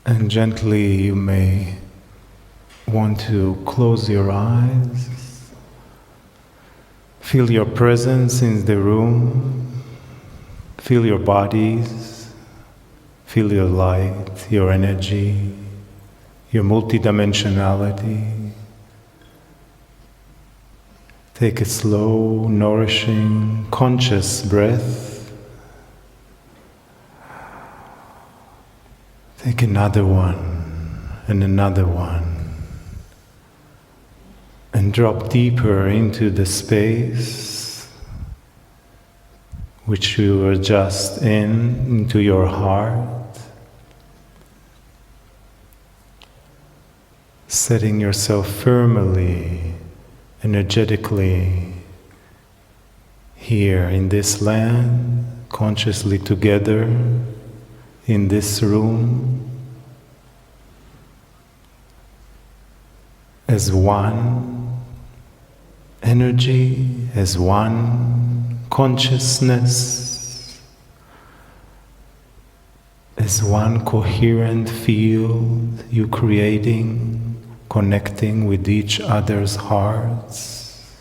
And gently you may want to close your eyes. Feel your presence in the room. Feel your bodies. Feel your light, your energy, your multidimensionality. Take a slow, nourishing, conscious breath. Take another one and another one. And drop deeper into the space which you were just into your heart. Setting yourself firmly, energetically here in this land, consciously together in this room as one energy, as one consciousness, as one coherent field you creating, connecting with each other's hearts,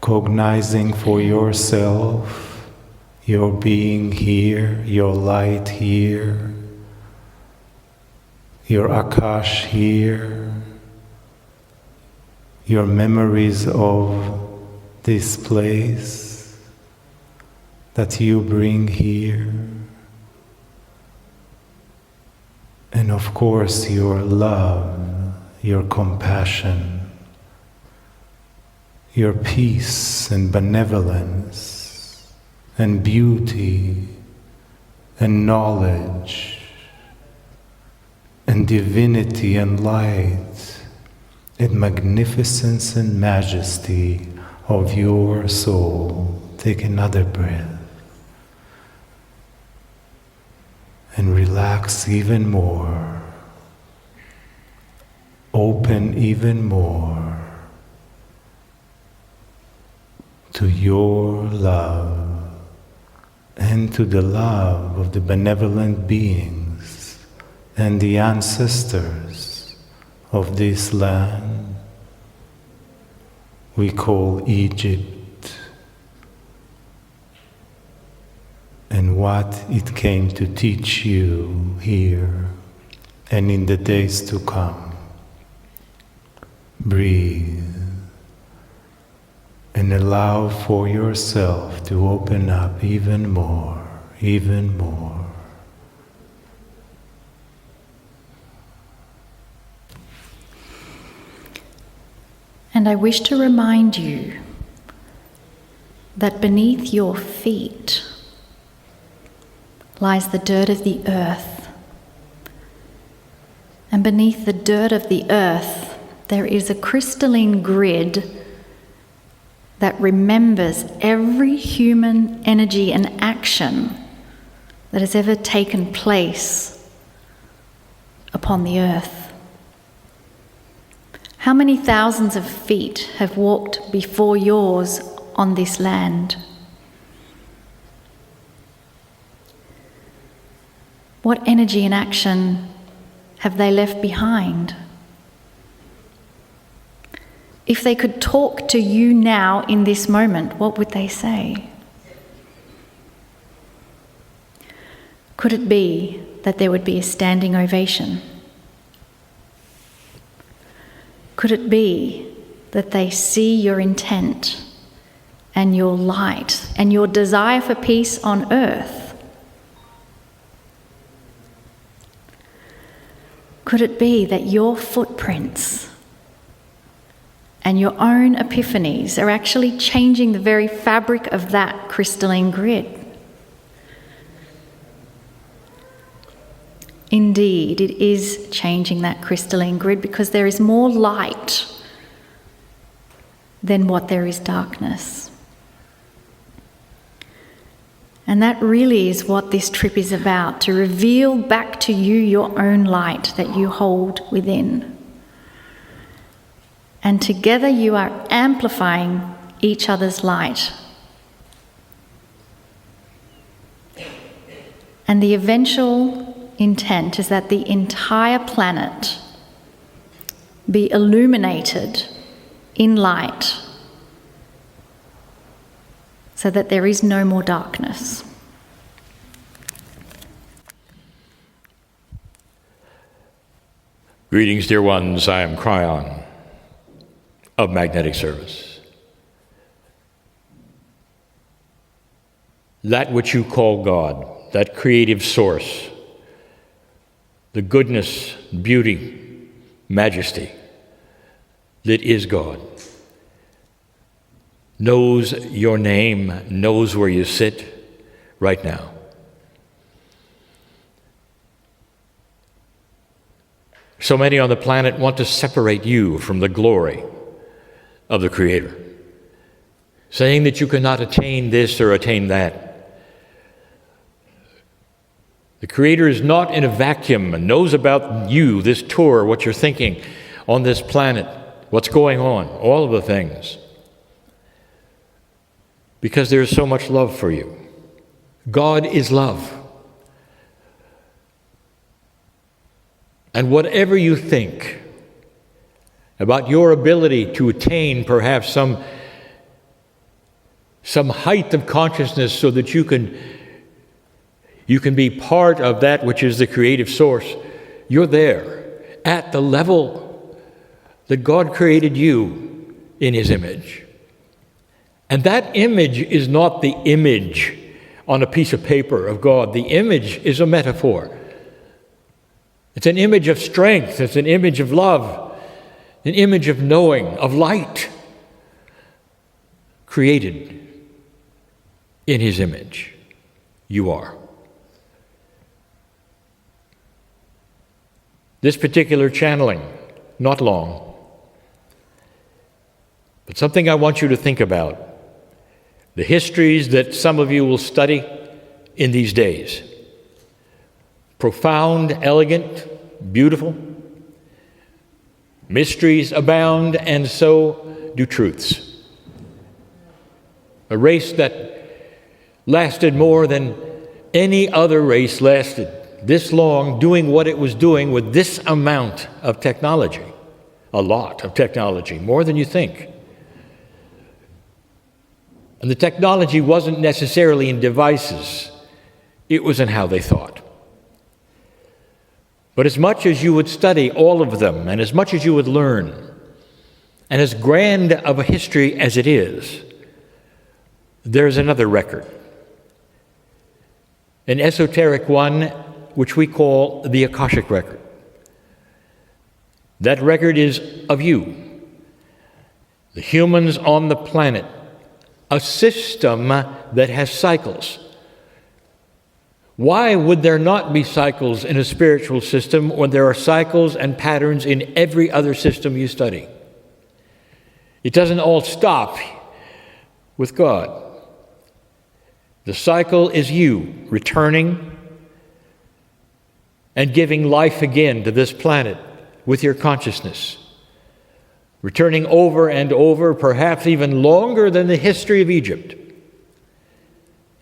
cognizing for yourself your being here, your light here, your Akash here, your memories of this place that you bring here. And of course, your love, your compassion, your peace and benevolence and beauty and knowledge and divinity and light and magnificence and majesty of your soul. Take another breath. And relax even more. Open even more to your love and to the love of the benevolent beings and the ancestors of this land we call Egypt. And what it came to teach you here and in the days to come. Breathe and allow for yourself to open up even more, even more. And I wish to remind you that beneath your feet lies the dirt of the earth. And beneath the dirt of the earth, there is a crystalline grid that remembers every human energy and action that has ever taken place upon the earth. How many thousands of feet have walked before yours on this land? What energy and action have they left behind? If they could talk to you now in this moment, what would they say? Could it be that there would be a standing ovation? Could it be that they see your intent and your light and your desire for peace on earth? Could it be that your footprints and your own epiphanies are actually changing the very fabric of that crystalline grid? Indeed, it is changing that crystalline grid because there is more light than what there is darkness. And that really is what this trip is about, to reveal back to you your own light that you hold within. And together you are amplifying each other's light. And the eventual intent is that the entire planet be illuminated in light so that there is no more darkness. Greetings, dear ones. I am Kryon of Magnetic Service. That which you call God, that creative source, the goodness, beauty, majesty that is God, knows your name, knows where you sit right now. So many on the planet want to separate you from the glory of the Creator, saying that you cannot attain this or attain that. The Creator is not in a vacuum and knows about you, this tour, what you're thinking on this planet, what's going on, all of the things. Because there is so much love for you. God is love. And whatever you think about your ability to attain perhaps some height of consciousness so that you can be part of that which is the creative source, you're there at the level that God created you in His image. And that image is not the image on a piece of paper of God. The image is a metaphor. It's an image of strength. It's an image of love, an image of knowing, of light, created in His image. You are. This particular channeling, not long, but something I want you to think about. The histories that some of you will study in these days. Profound, elegant, beautiful. Mysteries abound, and so do truths. A race that lasted more than any other race lasted this long, doing what it was doing with this amount of technology. A lot of technology, more than you think. And the technology wasn't necessarily in devices. It was in how they thought. But as much as you would study all of them, and as much as you would learn, and as grand of a history as it is, there's another record. An esoteric one, which we call the Akashic record. That record is of you, the humans on the planet, a system that has cycles. Why would there not be cycles in a spiritual system when there are cycles and patterns in every other system you study? It doesn't all stop with God. The cycle is you returning and giving life again to this planet with your consciousness. Returning over and over, perhaps even longer than the history of Egypt.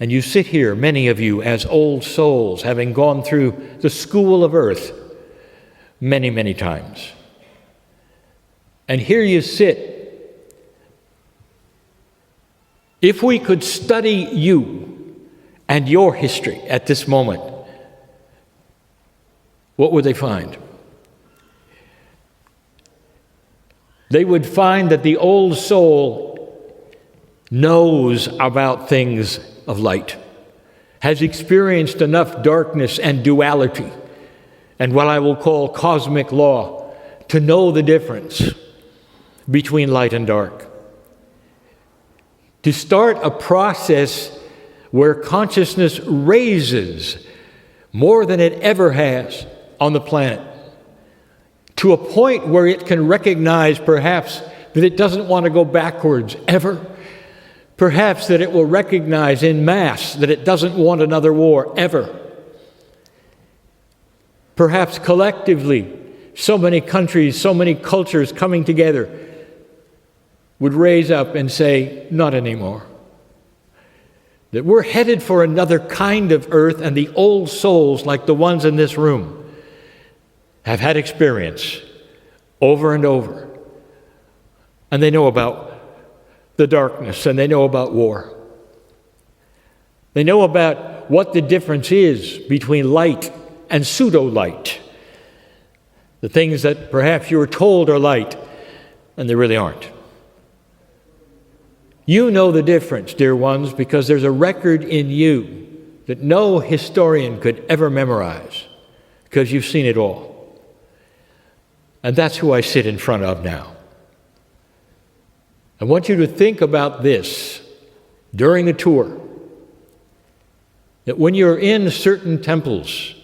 And you sit here, many of you, as old souls, having gone through the school of earth many, many times. And here you sit. If we could study you and your history at this moment, what would they find? They would find that the old soul knows about things of light, has experienced enough darkness and duality, and what I will call cosmic law, to know the difference between light and dark. To start a process where consciousness raises more than it ever has on the planet, to a point where it can recognize perhaps that it doesn't want to go backwards ever. Perhaps that it will recognize in mass that it doesn't want another war ever. Perhaps collectively, so many countries, so many cultures coming together would raise up and say, not anymore. that we're headed for another kind of earth, and the old souls, like the ones in this room, have had experience over and over. And they know about the darkness, and they know about war. They know about what the difference is between light and pseudo-light. The things that perhaps you were told are light, and they really aren't. You know the difference, dear ones, because there's a record in you that no historian could ever memorize, because you've seen it all. And that's who I sit in front of now. I want you to think about this during the tour, that when you're in certain temples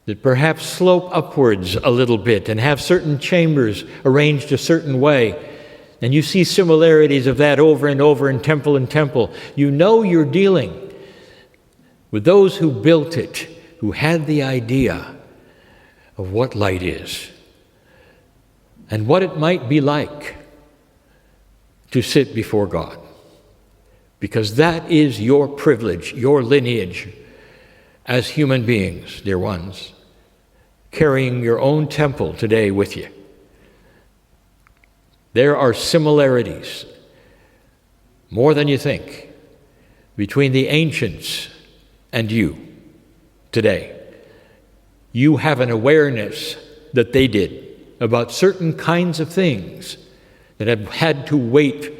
that perhaps slope upwards a little bit and have certain chambers arranged a certain way, and you see similarities of that over and over in temple, you know you're dealing with those who built it, who had the idea of what light is and what it might be like to sit before God. Because that is your privilege, your lineage as human beings, dear ones, carrying your own temple today with you. There are similarities, more than you think, between the ancients and you today. You have an awareness that they did about certain kinds of things that have had to wait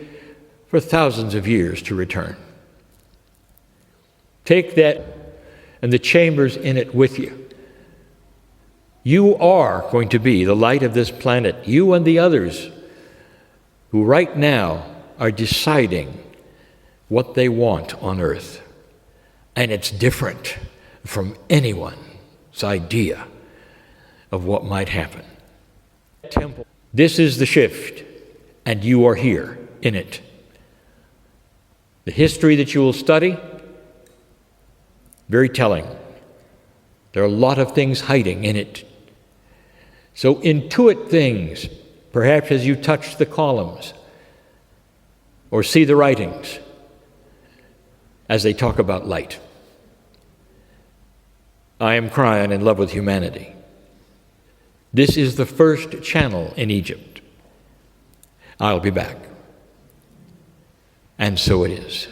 for thousands of years to return. Take that and the chambers in it with you. You are going to be the light of this planet, you and the others who right now are deciding what they want on earth. And it's different from anyone's idea of what might happen. Temple. This is the shift, and you are here in it. The history that you will study, very telling. There are a lot of things hiding in it. So intuit things, perhaps as you touch the columns or see the writings as they talk about light. I am Kryon, in love with humanity. This is the first channel in Egypt. I'll be back. And so it is.